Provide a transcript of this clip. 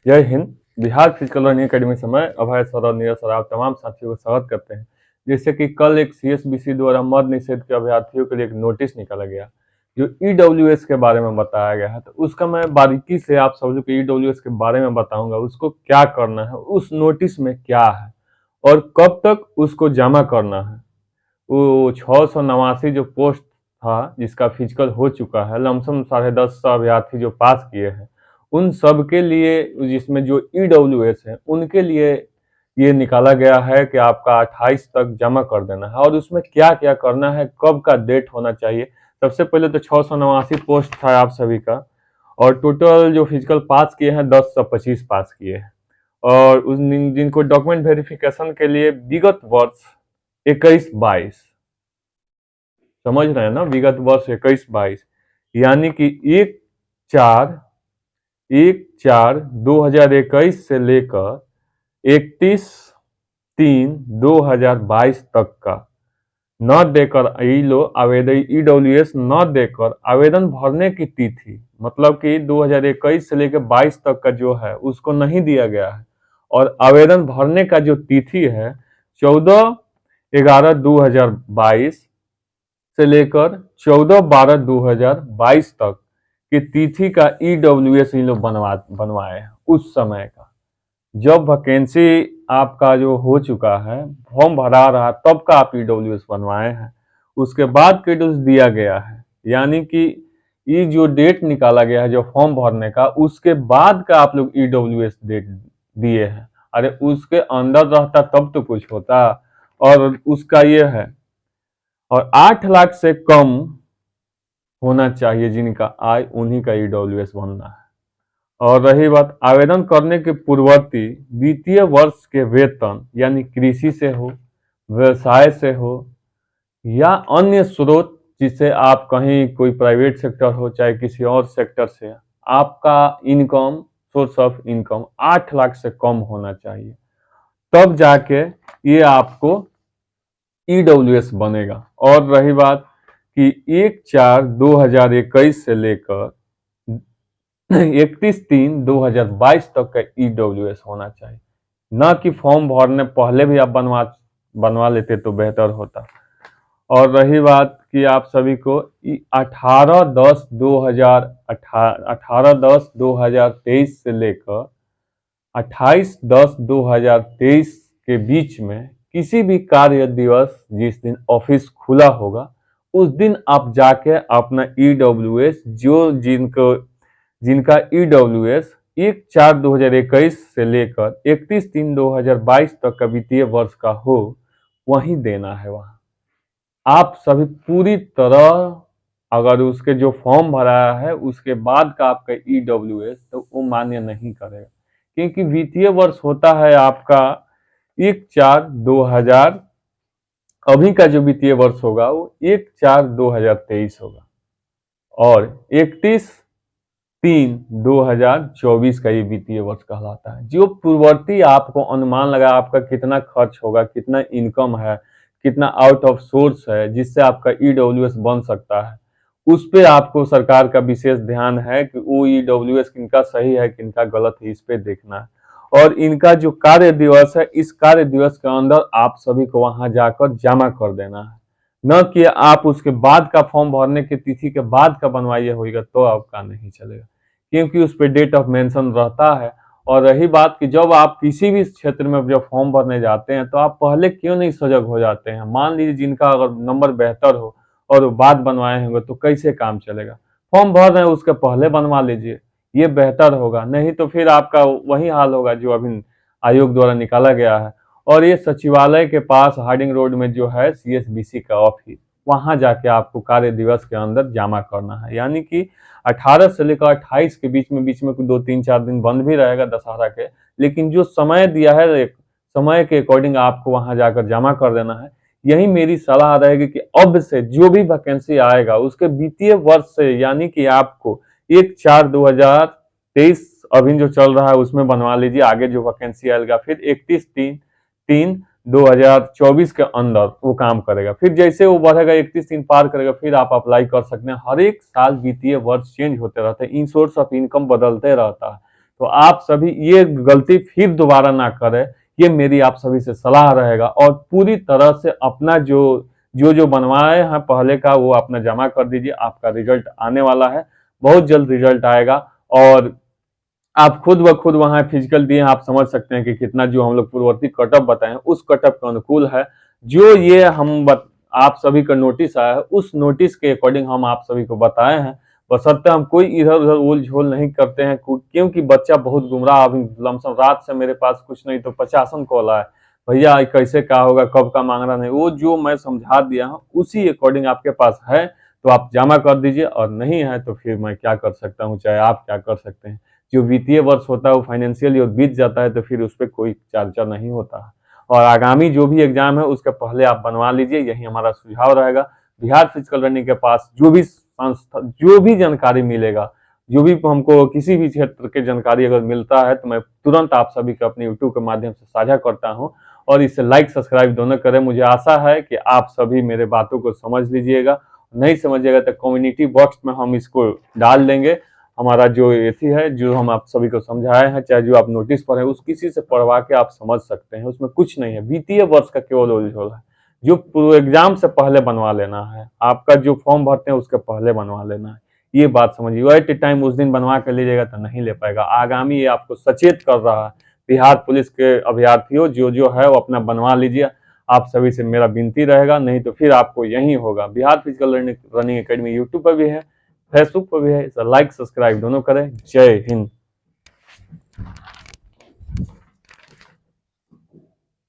जय Hind. Bihar physical learning academy से मैं अभय सर और नीरज सर आप तमाम साथियों को स्वागत करते हैं। जैसे कि कल एक सीएसबीसी द्वारा मद निषेध के अभ्यर्थियों के लिए एक नोटिस निकाला गया जो ईडब्ल्यूएस के बारे में बताया गया है, तो उसका मैं बारीकी से आप सब लोग ईडब्ल्यूएस के बारे में बताऊंगा। उसको क्या करना है, उस नोटिस में क्या है और कब तक उसको जमा करना है। वो 689 जो पोस्ट था जिसका फिजिकल हो चुका है, लमसम 10.5 अभ्यर्थी जो पास किए हैं उन सब के लिए, जिसमें जो ईडब्ल्यूएस है उनके लिए ये निकाला गया है कि आपका 28 तक जमा कर देना है। और उसमें क्या क्या करना है, कब का डेट होना चाहिए। सबसे पहले तो 689 पोस्ट था आप सभी का, और टोटल जो फिजिकल पास किए हैं 1025 पास किए हैं। और उस जिनको डॉक्यूमेंट वेरिफिकेशन के लिए विगत वर्ष 21-22, समझ रहे हैं ना, विगत वर्ष 21-22 यानी कि 1/4/2021 से लेकर 31/3/2022 तक का न देकर आवेदन ईडब्ल्यूएस न देकर आवेदन भरने की तिथि, मतलब कि 2021 से लेकर 22 तक का जो है उसको नहीं दिया गया है। और आवेदन भरने का जो तिथि है 14/11/2022 से लेकर 14/12/2022 तक की तिथि का ईडब्ल्यूएस इन लोग बनवाए हैं। उस समय का जब वैकेंसी आपका जो हो चुका है, फॉर्म भरा रहा, तब का आप ईडब्ल्यूएस बनवाए हैं। उसके बाद क्रेडिट्स दिया गया है, यानी कि ये जो डेट निकाला गया है जो फॉर्म भरने का, उसके बाद का आप लोग ईडब्ल्यूएस डेट दिए हैं। अरे उसके अंदर रहता तब तो कुछ होता। और उसका ये है, और 8 लाख से कम होना चाहिए जिनका आय, उन्हीं का ईडब्ल्यूएस बनना है। और रही बात आवेदन करने के पूर्ववर्ती वित्तीय वर्ष के वेतन, यानी कृषि से हो, व्यवसाय से हो या अन्य स्रोत, जिससे आप कहीं कोई प्राइवेट सेक्टर हो चाहे किसी और सेक्टर से, आपका income, source of income 8 lakh से कम होना चाहिए, तब जाके ये आपको ईडब्ल्यूएस बनेगा। और रही बात कि 1/4/2021 से लेकर 31/3/2022 तक का ईडब्ल्यूएस होना चाहिए, न कि फॉर्म भरने पहले भी आप बनवा लेते तो बेहतर होता। और रही बात कि आप सभी को 18/10/2023 से लेकर 28/10/2023 के बीच में किसी भी कार्य दिवस जिस दिन ऑफिस खुला होगा उस दिन आप जाके अपना ईडब्ल्यूएस, जो जिनका ईडब्ल्यूएस 1/4/2021 से लेकर 31/3/2022 तक का वित्तीय वर्ष का हो, वहीं देना है। वहां आप सभी पूरी तरह, अगर उसके जो फॉर्म भरा है उसके बाद का आपका ईडब्ल्यूएस, तो वो मान्य नहीं करेगा, क्योंकि वित्तीय वर्ष होता है आपका 1/4/2000, अभी का जो वित्तीय वर्ष होगा वो 1/4/2023 होगा, और 31/3/2024 का ये वित्तीय वर्ष कहलाता है। जो पूर्ववर्ती आपको अनुमान लगा आपका कितना खर्च होगा, कितना इनकम है, कितना आउट ऑफ सोर्स है जिससे आपका ईडब्ल्यूएस बन सकता है, उस पे आपको सरकार का विशेष ध्यान है कि वो ईडब्ल्यूएस किनका सही है किनका गलत है, इस पे देखना है। और इनका जो कार्य दिवस है, इस कार्य दिवस के अंदर आप सभी को वहां जाकर जमा कर देना है, न कि आप उसके बाद का फॉर्म भरने की तिथि के बाद का बनवाइए होगा तो आपका नहीं चलेगा, क्योंकि उस पर डेट ऑफ मेंशन रहता है। और रही बात कि जब आप किसी भी क्षेत्र में जब फॉर्म भरने जाते हैं तो आप पहले क्यों नहीं सजग हो जाते हैं। मान लीजिए जिनका अगर नंबर बेहतर हो और बाद बनवाए होंगे तो कैसे काम चलेगा। फॉर्म भर रहे हैं उसके पहले बनवा लीजिए, ये बेहतर होगा। नहीं तो फिर आपका वही हाल होगा जो अभी आयोग द्वारा निकाला गया है। और ये सचिवालय के पास हार्डिंग रोड में जो है सीएसबीसी का ऑफिस, वहां जाके आपको कार्य दिवस के अंदर जमा करना है। यानी कि 18 से लेकर 28 के बीच में 2-3-4 दिन बंद भी रहेगा दशहरा के, लेकिन जो समय दिया है एक समय के अकॉर्डिंग आपको वहां जाकर जमा कर देना है। यही मेरी सलाह रहेगी कि अब से जो भी वैकेंसी आएगा उसके वित्तीय वर्ष से, यानी कि आपको 1/4/2023 अभी जो चल रहा है उसमें बनवा लीजिए। आगे जो वैकेंसी आएगा फिर 31/3/2024 के अंदर वो काम करेगा। फिर जैसे वो बढ़ेगा 31 दिन पार करेगा फिर आप अप्लाई कर सकते हैं। हर एक साल वित्तीय वर्ष चेंज होते रहते हैं, इन सोर्स ऑफ इनकम बदलते रहता है, तो आप सभी ये गलती फिर दोबारा ना करें, ये मेरी आप सभी से सलाह रहेगा। और पूरी तरह से अपना जो बनवाए हैं पहले का वो अपना जमा कर दीजिए, आपका रिजल्ट आने वाला है, बहुत जल्द रिजल्ट आएगा। और आप खुद ब खुद वहाँ फिजिकल दिए, आप समझ सकते हैं कि कितना जो हम लोग पूर्ववर्ती कटअप बताए हैं उस कटअप के अनुकूल है। जो ये आप सभी का नोटिस आया है उस नोटिस के अकॉर्डिंग हम आप सभी को बताए हैं। बशर्ते हम कोई इधर उधर उल झोल नहीं करते हैं, क्योंकि बच्चा बहुत गुमराह। अभी लमसम रात से मेरे पास कुछ नहीं तो 50 कॉल आया, भैया कैसे क्या होगा, कब का मांग रहा, नहीं वो जो मैं समझा दिया हूँ उसी अकॉर्डिंग आपके पास है तो आप जमा कर दीजिए, और नहीं है तो फिर मैं क्या कर सकता हूँ, चाहे आप क्या कर सकते हैं। जो वित्तीय वर्ष होता है वो फाइनेंशियल ईयर बीत जाता है तो फिर उस पर कोई चर्चा नहीं होता है। और आगामी जो भी एग्जाम है उसके पहले आप बनवा लीजिए, यही हमारा सुझाव रहेगा। बिहार फिजिकल लर्निंग के पास जो भी संस्था, जो भी जानकारी मिलेगा, जो भी हमको किसी भी क्षेत्र की जानकारी अगर मिलता है तो मैं तुरंत आप सभी को अपने यूट्यूब के माध्यम से साझा करता हूँ। और इसे लाइक सब्सक्राइब दोनों करें। मुझे आशा है कि आप सभी मेरे बातों को समझ लीजिएगा, नहीं समझिएगा तो कम्युनिटी बॉक्स में हम इसको डाल देंगे। हमारा जो एथी है, जो हम आप सभी को समझाए हैं, चाहे जो आप नोटिस पढ़े उस किसी से पढ़वा के आप समझ सकते हैं, उसमें कुछ नहीं है। वित्तीय वर्ष का केवल ओरिजिनल है, जो पूरे एग्जाम से पहले बनवा लेना है, आपका जो फॉर्म भरते हैं उसके पहले बनवा लेना है। ये बात समझिए, एट ए टाइम उस दिन बनवा के लीजिएगा तो नहीं ले पाएगा। आगामी ये आपको सचेत कर रहा है। बिहार पुलिस के अभ्यर्थियों जो है वो अपना बनवा लीजिए, आप सभी से मेरा विनती रहेगा, नहीं तो फिर आपको यही होगा। Bihar physical running academy YouTube पर भी है, फेसबुक पर भी है, लाइक सब्सक्राइब दोनों करें। जय हिंद।